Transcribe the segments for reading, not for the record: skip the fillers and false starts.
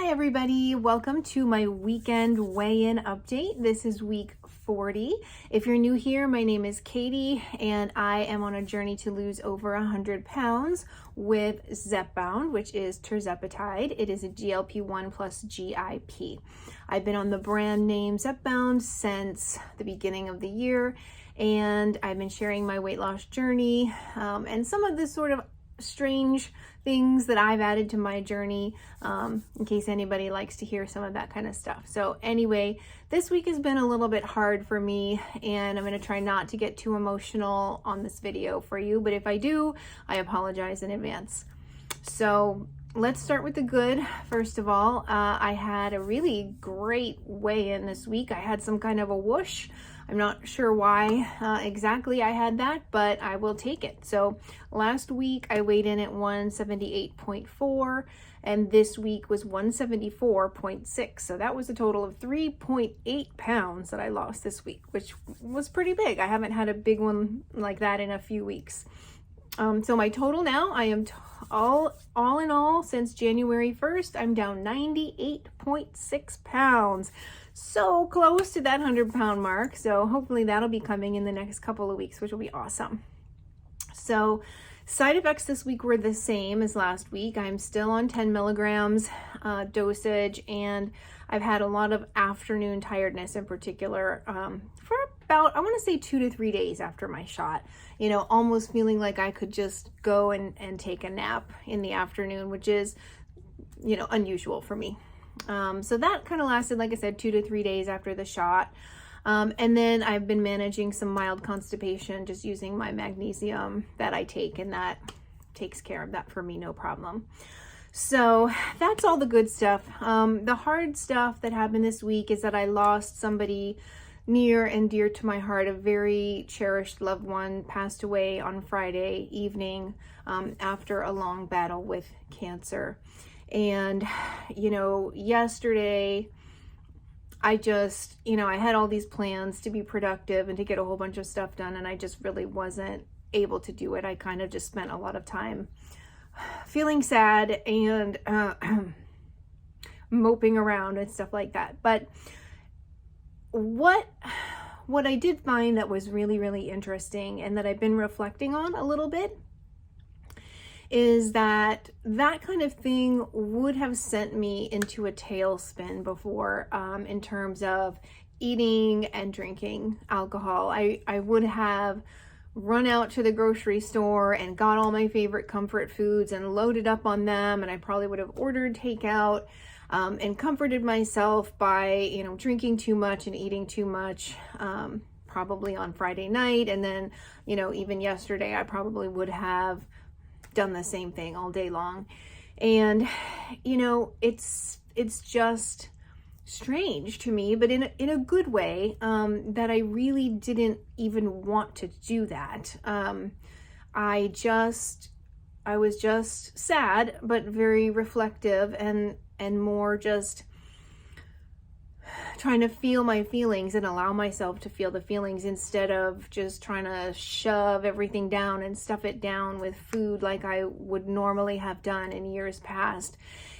Hi everybody, welcome to my weekend weigh-in update. This is week 40. If you're new here, my name is Katie and I am on a journey to lose over 100 pounds with Zepbound, which is tirzepatide. It is a GLP-1 plus GIP. I've been on the brand name Zepbound since the beginning of the year, and I've been sharing my weight loss journey and some of the sort of strange things that I've added to my journey, in case anybody likes to hear some of that kind of stuff. So anyway, this week has been a little bit hard for me, and I'm going to try not to get too emotional on this video for you, but if I do, I apologize in advance. So let's start with the good. First of all, I had a really great weigh-in this week. I had some kind of a whoosh. I'm not sure why exactly I had that, but I will take it. So last week I weighed in at 178.4 and this week was 174.6. So that was a total of 3.8 pounds that I lost this week, which was pretty big. I haven't had a big one like that in a few weeks. So my total now, I am all in all, since January 1st, I'm down 98.6 pounds. So close to that 100-pound mark. So hopefully that'll be coming in the next couple of weeks, which will be awesome. So side effects this week were the same as last week. I'm still on 10 milligrams dosage, and I've had a lot of afternoon tiredness in particular for about, I want to say 2 to 3 days after my shot. You know, almost feeling like I could just go and take a nap in the afternoon, which is, you know, unusual for me. So that kind of lasted, like I said, 2 to 3 days after the shot. And then I've been managing some mild constipation, just using my magnesium that I take, and that takes care of that for me, no problem. So that's all the good stuff. The hard stuff that happened this week is that I lost somebody near and dear to my heart. A very cherished loved one passed away on Friday evening after a long battle with cancer. And, you know, yesterday I just, you know, I had all these plans to be productive and to get a whole bunch of stuff done, and I just really wasn't able to do it. I kind of just spent a lot of time feeling sad and moping around and stuff like that. But what I did find that was really, really interesting, and that I've been reflecting on a little bit, is that kind of thing would have sent me into a tailspin before, in terms of eating and drinking alcohol. I would have run out to the grocery store and got all my favorite comfort foods and loaded up on them, and I probably would have ordered takeout and comforted myself by, you know, drinking too much and eating too much, probably on Friday night. And then, you know, even yesterday I probably would have done the same thing all day long. And, you know, it's just strange to me, but in a good way, that I really didn't even want to do that. I was just sad, but very reflective and more just trying to feel my feelings and allow myself to feel the feelings, instead of just trying to shove everything down and stuff it down with food like I would normally have done in years past.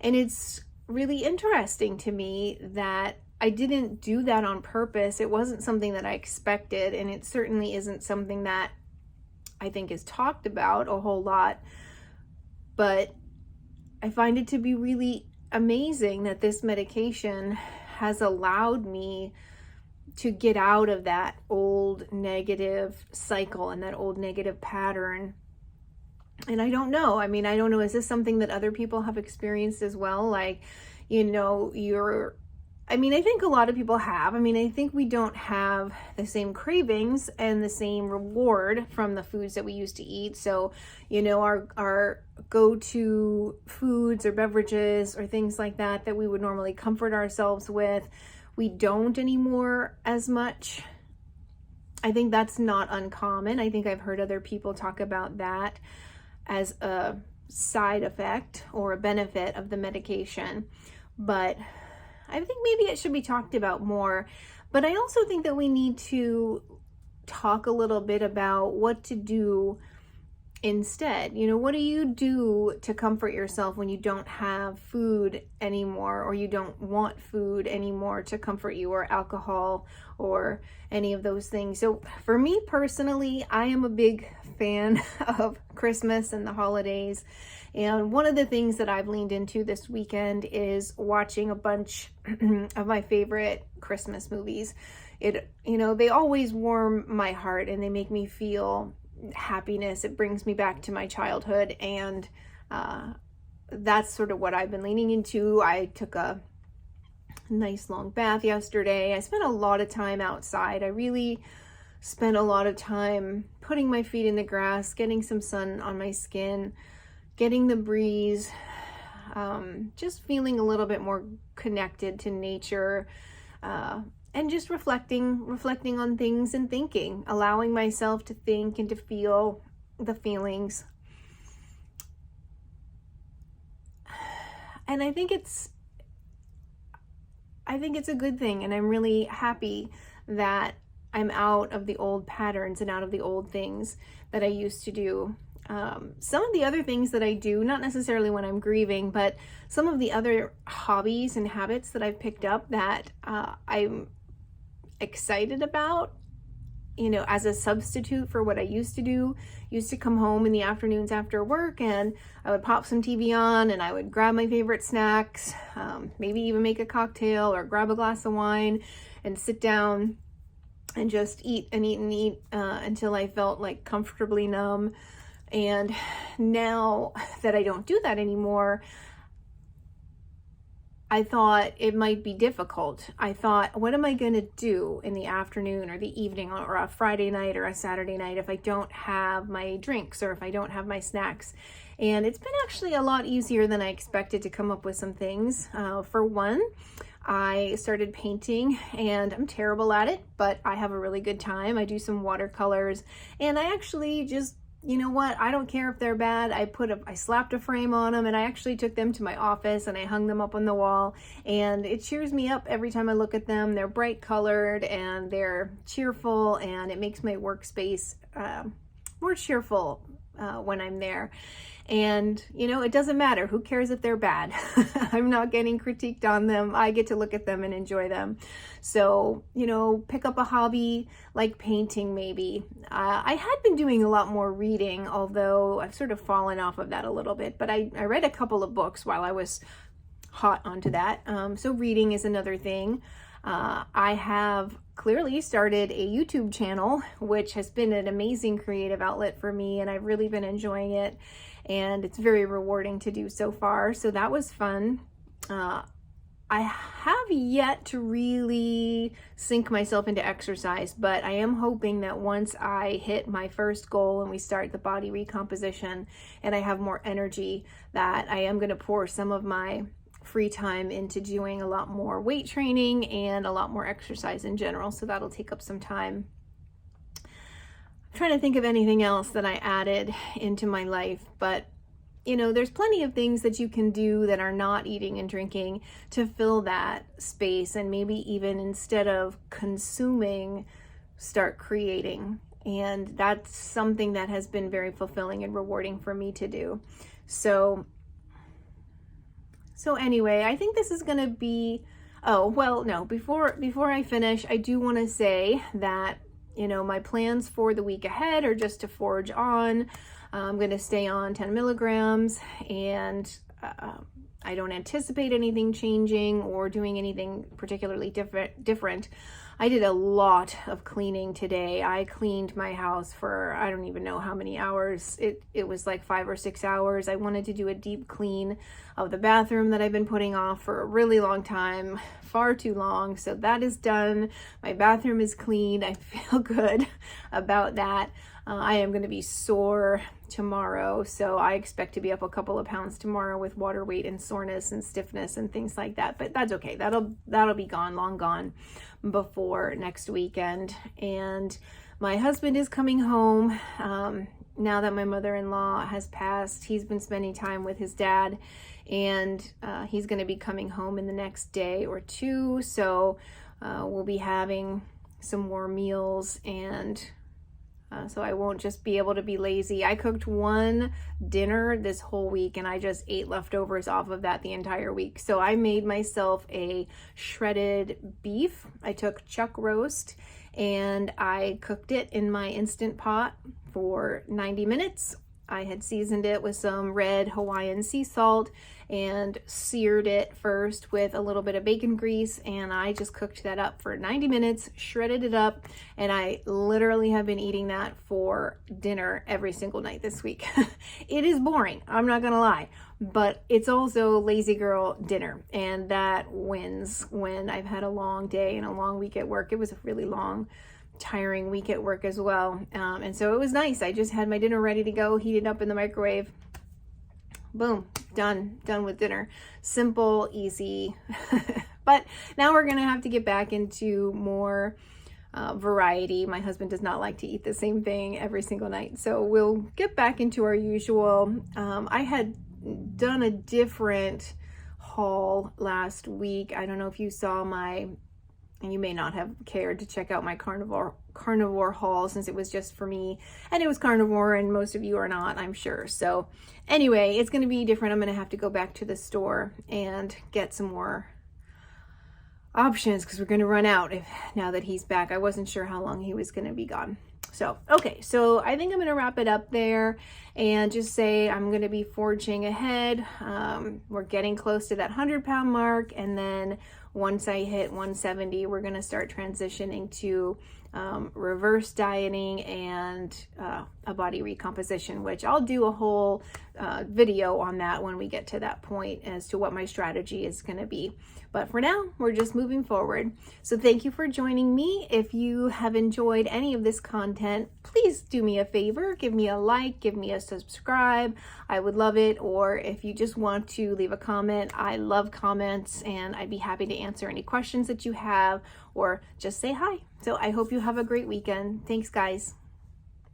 And it's really interesting to me that I didn't do that on purpose. It wasn't something that I expected, and it certainly isn't something that I think is talked about a whole lot. But I find it to be really amazing that this medication has allowed me to get out of that old negative cycle and that old negative pattern. And I don't know, is this something that other people have experienced as well? Like, you know, I think a lot of people have. I think we don't have the same cravings and the same reward from the foods that we used to eat. So, you know, our go-to foods or beverages or things like that we would normally comfort ourselves with, we don't anymore as much. I think that's not uncommon. I think I've heard other people talk about that as a side effect or a benefit of the medication. But I think maybe it should be talked about more. But I also think that we need to talk a little bit about what to do instead? What do you do to comfort yourself when you don't have food anymore, or you don't want food anymore to comfort you, or alcohol, or any of those things? So for me personally, I am a big fan of Christmas and the holidays. And one of the things that I've leaned into this weekend is watching a bunch of my favorite Christmas movies. They always warm my heart and they make me feel happiness. It brings me back to my childhood, and that's sort of what I've been leaning into. I took a nice long bath yesterday. I spent a lot of time outside. I really spent a lot of time putting my feet in the grass, getting some sun on my skin, getting the breeze, just feeling a little bit more connected to nature, and just reflecting on things and thinking, allowing myself to think and to feel the feelings. And I think it's a good thing, and I'm really happy that I'm out of the old patterns and out of the old things that I used to do. Some of the other things that I do, not necessarily when I'm grieving, but some of the other hobbies and habits that I've picked up that I'm excited about, as a substitute for what I used to do. Used to come home in the afternoons after work, and I would pop some TV on and I would grab my favorite snacks, maybe even make a cocktail or grab a glass of wine and sit down and just eat and eat and eat until I felt like comfortably numb. And now that I don't do that anymore, I thought it might be difficult. I thought, what am I going to do in the afternoon or the evening or a Friday night or a Saturday night if I don't have my drinks or if I don't have my snacks? And it's been actually a lot easier than I expected to come up with some things. For one, I started painting, and I'm terrible at it, but I have a really good time. I do some watercolors, and I actually just, I don't care if they're bad. I slapped a frame on them, and I actually took them to my office and I hung them up on the wall, and it cheers me up every time I look at them. They're bright colored and they're cheerful, and it makes my workspace more cheerful when I'm there. And, it doesn't matter. Who cares if they're bad? I'm not getting critiqued on them. I get to look at them and enjoy them. So, pick up a hobby like painting maybe. I had been doing a lot more reading, although I've sort of fallen off of that a little bit. But I read a couple of books while I was hot onto that. So reading is another thing. I have clearly started a YouTube channel, which has been an amazing creative outlet for me, and I've really been enjoying it, and it's very rewarding to do so far. So that was fun. I have yet to really sink myself into exercise, but I am hoping that once I hit my first goal and we start the body recomposition and I have more energy, that I am going to pour some of my free time into doing a lot more weight training and a lot more exercise in general. So that'll take up some time. I'm trying to think of anything else that I added into my life, but there's plenty of things that you can do that are not eating and drinking to fill that space, and maybe even instead of consuming, start creating. And that's something that has been very fulfilling and rewarding for me to do. So anyway, I think this is going to be, before I finish, I do want to say that, my plans for the week ahead are just to forge on. I'm going to stay on 10 milligrams, and I don't anticipate anything changing or doing anything particularly different. I did a lot of cleaning today. I cleaned my house for, I don't even know how many hours. It was like 5 or 6 hours. I wanted to do a deep clean of the bathroom that I've been putting off for a really long time, far too long. So that is done. My bathroom is clean. I feel good about that. I am going to be sore tomorrow, so I expect to be up a couple of pounds tomorrow with water weight and soreness and stiffness and things like that. But that's okay. That'll be gone, long gone, before next weekend. And my husband is coming home now that my mother-in-law has passed. He's been spending time with his dad, and he's going to be coming home in the next day or two. So we'll be having some more meals, and So I won't just be able to be lazy. I cooked one dinner this whole week and I just ate leftovers off of that the entire week. So I made myself a shredded beef. I took chuck roast and I cooked it in my Instant Pot for 90 minutes. I had seasoned it with some red Hawaiian sea salt and seared it first with a little bit of bacon grease, and I just cooked that up for 90 minutes, shredded it up, and I literally have been eating that for dinner every single night this week. It is boring, I'm not gonna lie, but it's also lazy girl dinner, and that wins when I've had a long day and a long week at work. It was a really long, tiring week at work as well, and so it was nice. I just had my dinner ready to go, heated up in the microwave. Boom, done with dinner. Simple, easy. But now we're gonna have to get back into more variety. My husband does not like to eat the same thing every single night, so we'll get back into our usual. I had done a different haul last week. I don't know if you saw and you may not have cared to check out my carnivore haul, since it was just for me and it was carnivore, and most of you are not, I'm sure. So anyway, it's going to be different. I'm going to have to go back to the store and get some more options because we're going to run out now that he's back. I wasn't sure how long he was going to be gone. So, okay, so I think I'm going to wrap it up there and just say I'm going to be forging ahead. We're getting close to that 100-pound mark, and then once I hit 170, we're going to start transitioning to reverse dieting and a body recomposition, which I'll do a whole video on that when we get to that point as to what my strategy is going to be. But for now, we're just moving forward. So thank you for joining me. If you have enjoyed any of this content, please do me a favor, give me a like, give me a subscribe. I would love it. Or if you just want to leave a comment, I love comments and I'd be happy to answer any questions that you have or just say hi. So I hope you have a great weekend. Thanks, guys.